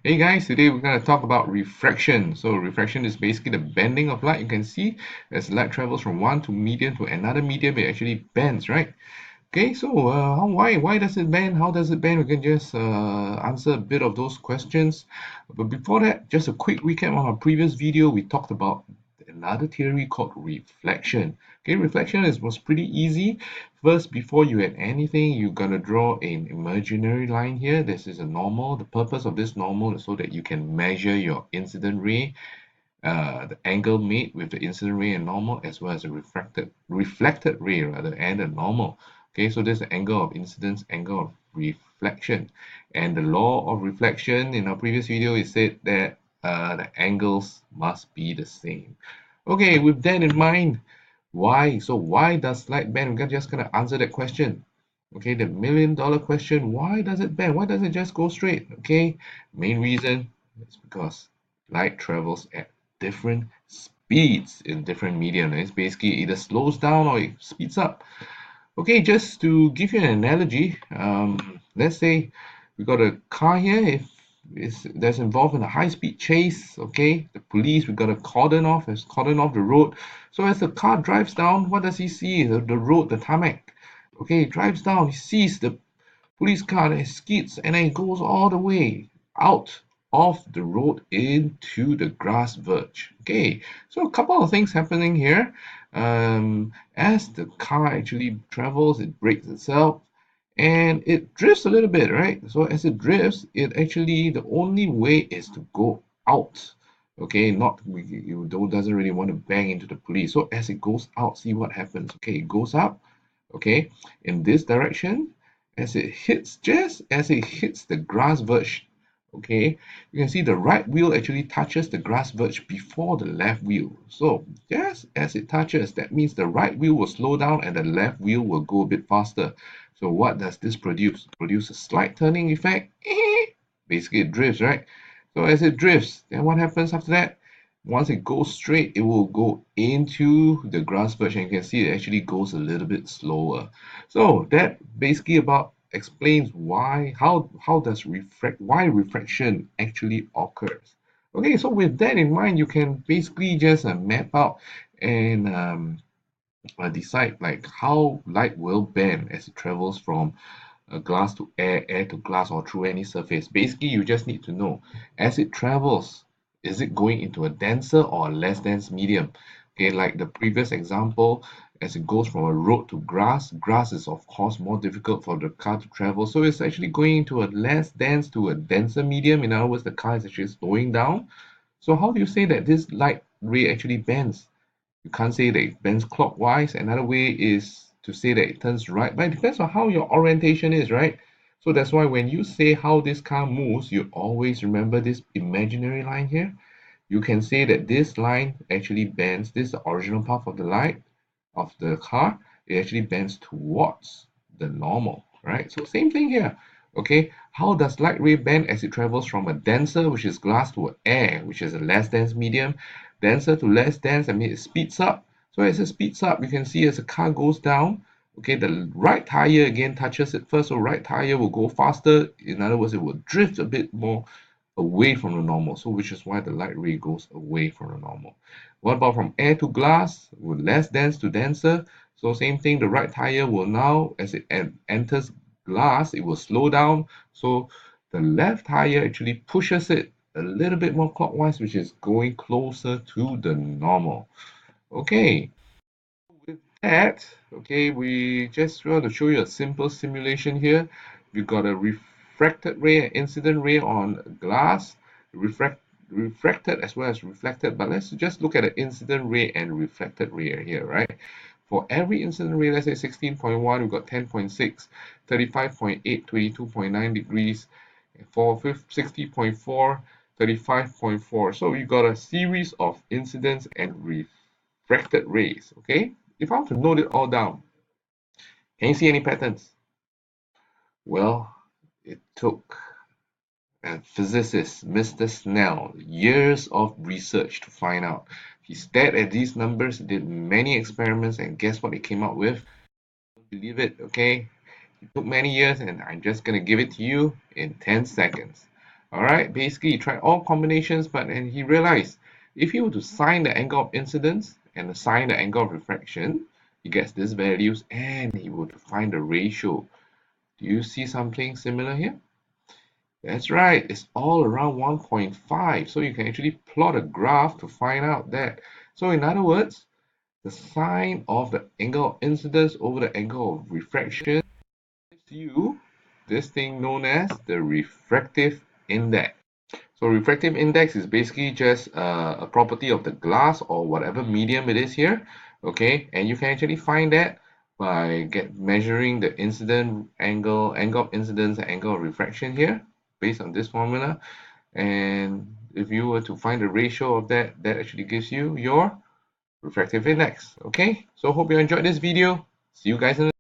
Hey guys, today we're going to talk about refraction. So refraction is basically the bending of light. You can see as light travels from one to medium to another medium, it actually bends, right? Okay, so why does it bend? How does it bend? We can just answer a bit of those questions. But before that, just a quick recap on our previous video. We talked about another theory called reflection. Okay, was pretty easy. First, before you add anything, you're gonna draw an imaginary line here. This is a normal. The purpose of this normal is so that you can measure your incident ray, the angle made with the incident ray and normal, as well as the reflected ray rather, and the normal. Okay, so there's the angle of incidence, angle of reflection, and the law of reflection in our previous video is said that the angles must be the same. Okay, with that in mind, why does light bend? We're just gonna answer that question. Okay, the $1,000,000 question, why does it bend? Why doesn't it just go straight? Okay, main reason is because light travels at different speeds in different medium. It's basically either slows down or it speeds up. Okay, just to give you an analogy, let's say we got a car here. If that's involved in a high-speed chase, okay, the police, we got a cordon off the road. So as the car drives down, what does he see? The road, the tarmac. Okay, he drives down, he sees the police car and it skids and then it goes all the way out of the road into the grass verge. Okay, so a couple of things happening here. As the car actually travels, it brakes itself and it drifts a little bit, right? So as it drifts, it actually the only way is to go out. Okay, not you don't doesn't really want to bang into the police. So as it goes out, see what happens. Okay, it goes up, okay, in this direction just as it hits the grass verge, okay, you can see the right wheel actually touches the grass verge before the left wheel. So just as it touches, that means the right wheel will slow down and the left wheel will go a bit faster. So what does this produce? Produce a slight turning effect. Basically it drifts, right? So as it drifts, then what happens after that? Once it goes straight, it will go into the grass verge, and you can see it actually goes a little bit slower. So that basically about explains how does refraction actually occurs. Okay, so with that in mind, you can basically just map out and decide like how light will bend as it travels from glass to air, air to glass, or through any surface. Basically, you just need to know as it travels, is it going into a denser or a less dense medium? Okay, like the previous example, as it goes from a road to grass, grass is of course more difficult for the car to travel, so it's actually going into a less dense to a denser medium. In other words, the car is actually slowing down. So how do you say that this light ray actually bends? You can't say that it bends clockwise. Another way is to say that it turns right, but it depends on how your orientation is, right? So that's why when you say how this car moves, you always remember this imaginary line here. You can say that this line actually bends, this is the original path of the light of the car, it actually bends towards the normal, right? So same thing here. Okay, how does light ray bend as it travels from a denser, which is glass, to air, which is a less dense medium? Denser to less dense, I mean it speeds up. So as it speeds up, you can see as the car goes down, okay, the right tire again touches it first, so right tire will go faster. In other words, it will drift a bit more away from the normal, so which is why the light ray goes away from the normal. What about from air to glass, with less dense to denser? So same thing, the right tire will now, as it enters glass, it will slow down. So the left tire actually pushes it a little bit more clockwise, which is going closer to the normal. Okay, with that, okay, we just want to show you a simple simulation here. We've got a refracted ray, an incident ray on glass, refract, refracted as well as reflected. But let's just look at the incident ray and reflected ray here, right? For every incident ray, let's say 16.1, we've got 10.6, 35.8, 22.9 degrees. For 60.4, 35.4. So you got a series of incidents and refracted rays, okay? If I want to note it all down, can you see any patterns? Well, it took a physicist, Mr. Snell, years of research to find out. He stared at these numbers, did many experiments, and guess what he came up with? Don't believe it, okay? It took many years, and I'm just going to give it to you in 10 seconds. All right, basically he tried all combinations, but and he realized if he were to sine the angle of incidence and sine the angle of refraction, he gets these values, and he would find the ratio. Do you see something similar here? That's right, it's all around 1.5. So you can actually plot a graph to find out that. So in other words, the sine of the angle of incidence over the angle of refraction gives you this thing known as the refractive index. So refractive index is basically just a property of the glass or whatever medium it is here, okay? And you can actually find that by measuring the incident angle, angle of incidence, and angle of refraction here, based on this formula. And if you were to find the ratio of that, that actually gives you your refractive index. Okay, so hope you enjoyed this video. See you guys in the